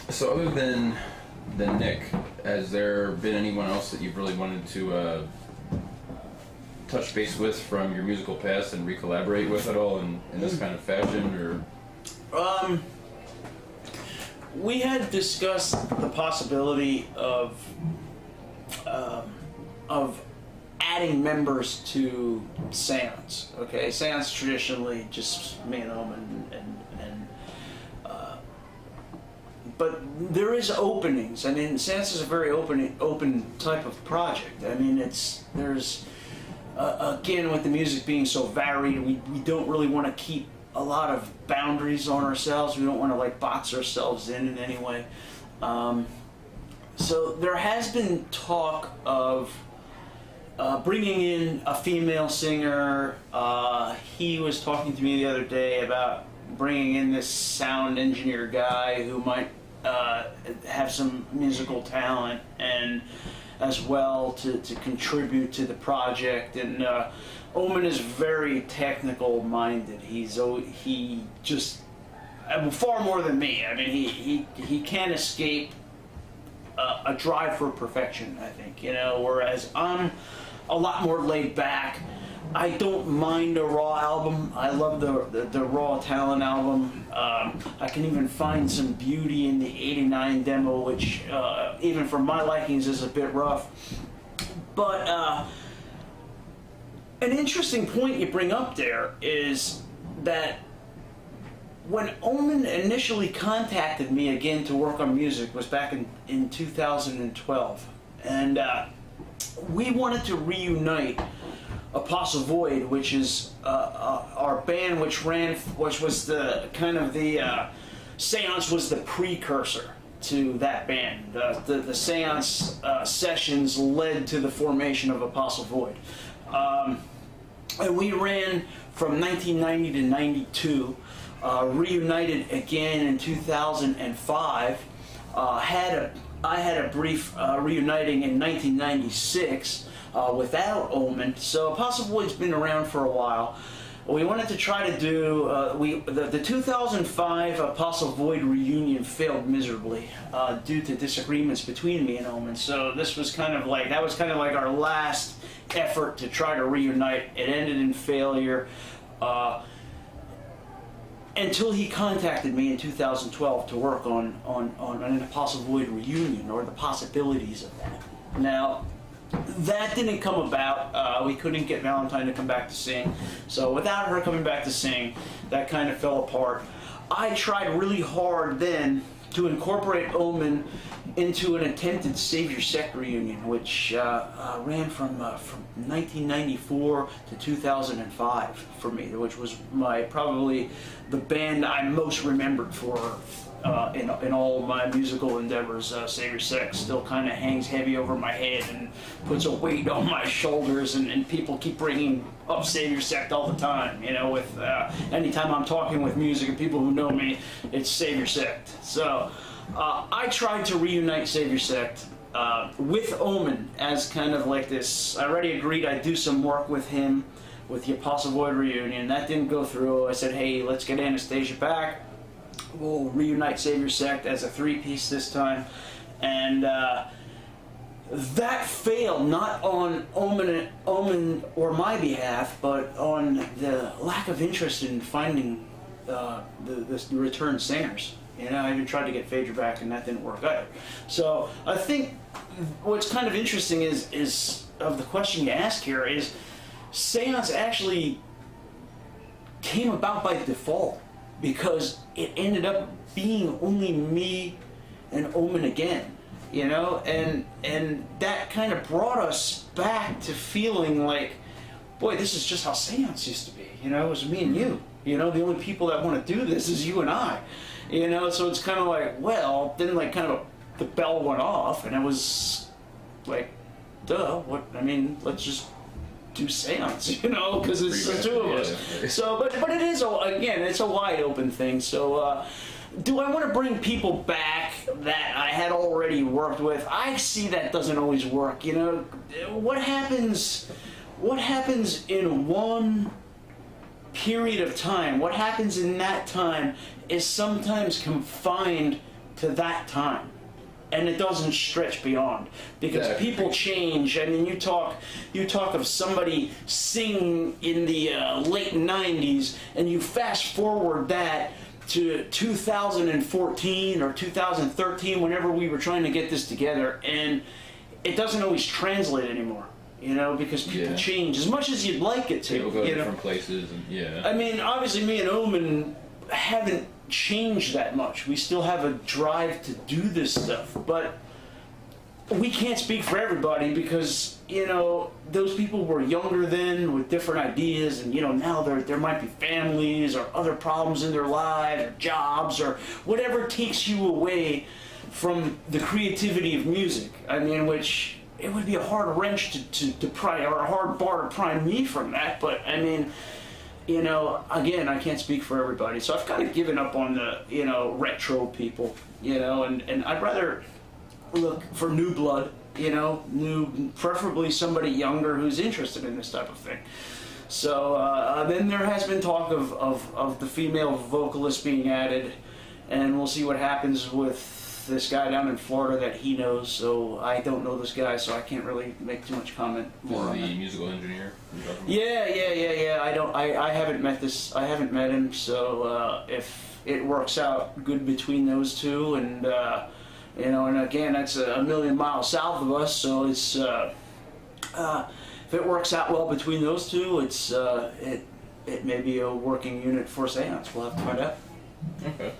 So other than Nick, has there been anyone else that you've really wanted to touch base with from your musical past and re-collaborate with at all in this kind of fashion, or? We had discussed the possibility of adding members to Seance. Okay, Seance traditionally just me and Omen, but there is openings. I mean, Seance is a very open type of project. I mean, there's again, with the music being so varied, we don't really want to keep a lot of boundaries on ourselves. We don't want to like box ourselves in any way. So there has been talk of bringing in a female singer. He was talking to me the other day about bringing in this sound engineer guy who might have some musical talent and as well to contribute to the project. And Omen is very technical minded. He just far more than me. I mean, he can't escape a drive for perfection, I think, you know, whereas I'm a lot more laid back. I don't mind a raw album. I love the raw talent album. I can even find some beauty in the '89 demo, which even for my likings is a bit rough. But an interesting point you bring up there is that when Omen initially contacted me again to work on music was back in 2012, and we wanted to reunite Apostle Void, which is our band, which was the kind of the Seance was the precursor to that band. The Seance sessions led to the formation of Apostle Void, and we ran from 1990 to 92. Reunited again in 2005. I had a brief reuniting in 1996 without Omen. So Apostle Void's been around for a while. We wanted to try to do the 2005 Apostle Void reunion failed miserably due to disagreements between me and Omen. So this was kind of like our last effort to try to reunite. It ended in failure. Until he contacted me in 2012 to work on an Apostle Void reunion, or the possibilities of that. Now, that didn't come about. We couldn't get Valentine to come back to sing. So without her coming back to sing, that kind of fell apart. I tried really hard then to incorporate Omen into an attempted Savior Sect reunion, which ran from 1994 to 2005 for me, which was probably the band I'm most remembered for in all my musical endeavors. Savior Sect still kind of hangs heavy over my head and puts a weight on my shoulders, and people keep bringing up Savior Sect all the time. You know, with anytime I'm talking with music and people who know me, it's Savior Sect. So I tried to reunite Savior Sect with Omen as kind of like this. I already agreed I'd do some work with him with the Apostle Void reunion. That didn't go through. I said, hey, let's get Anastasia back. We'll reunite Savior Sect as a three-piece this time. And that failed, not on Omen or my behalf, but on the lack of interest in finding the return singers. You know, I even tried to get Phaedra back, and that didn't work either. So I think what's kind of interesting is of the question you asked here is Seance actually came about by default, because it ended up being only me and Omen again, you know, and that kind of brought us back to feeling like, boy, this is just how Seance used to be, you know. It was me and you, you know. The only people that want to do this is you and I, you know. So it's kind of like, well, then like kind of the bell went off, and it was like, duh, what, I mean, let's just do Seance, you know, because it's the two of us. So, but it is, again, it's a wide open thing. So, do I want to bring people back that I had already worked with? I see that doesn't always work, you know. What happens in one period of time. What happens in that time is sometimes confined to that time, and it doesn't stretch beyond, because Yeah. people change. I mean, you talk of somebody singing in the late 90s, and you fast forward that to 2014 or 2013, whenever we were trying to get this together, and it doesn't always translate anymore, you know, because people Yeah. change as much as you'd like it to. People go to you know? different places, and yeah. I mean, obviously, me and Omen haven't changed that much. We still have a drive to do this stuff, but we can't speak for everybody, because, you know, those people were younger then with different ideas, and, you know, now there might be families or other problems in their lives or jobs or whatever takes you away from the creativity of music. I mean, which it would be a hard wrench to pry, or a hard bar to pry me from that, but I mean, you know, again, I can't speak for everybody, so I've kind of given up on the, you know, retro people, you know, and I'd rather look for new blood, you know, preferably somebody younger who's interested in this type of thing. So then there has been talk of the female vocalist being added, and we'll see what happens with this guy down in Florida that he knows. So I don't know this guy, so I can't really make too much comment more on The that. musical engineer you're talking about? Yeah. I haven't met him. So if it works out good between those two, and you know, and again, that's a million miles south of us. So it's if it works out well between those two, it may be a working unit for Seance. We'll have to find out. Okay.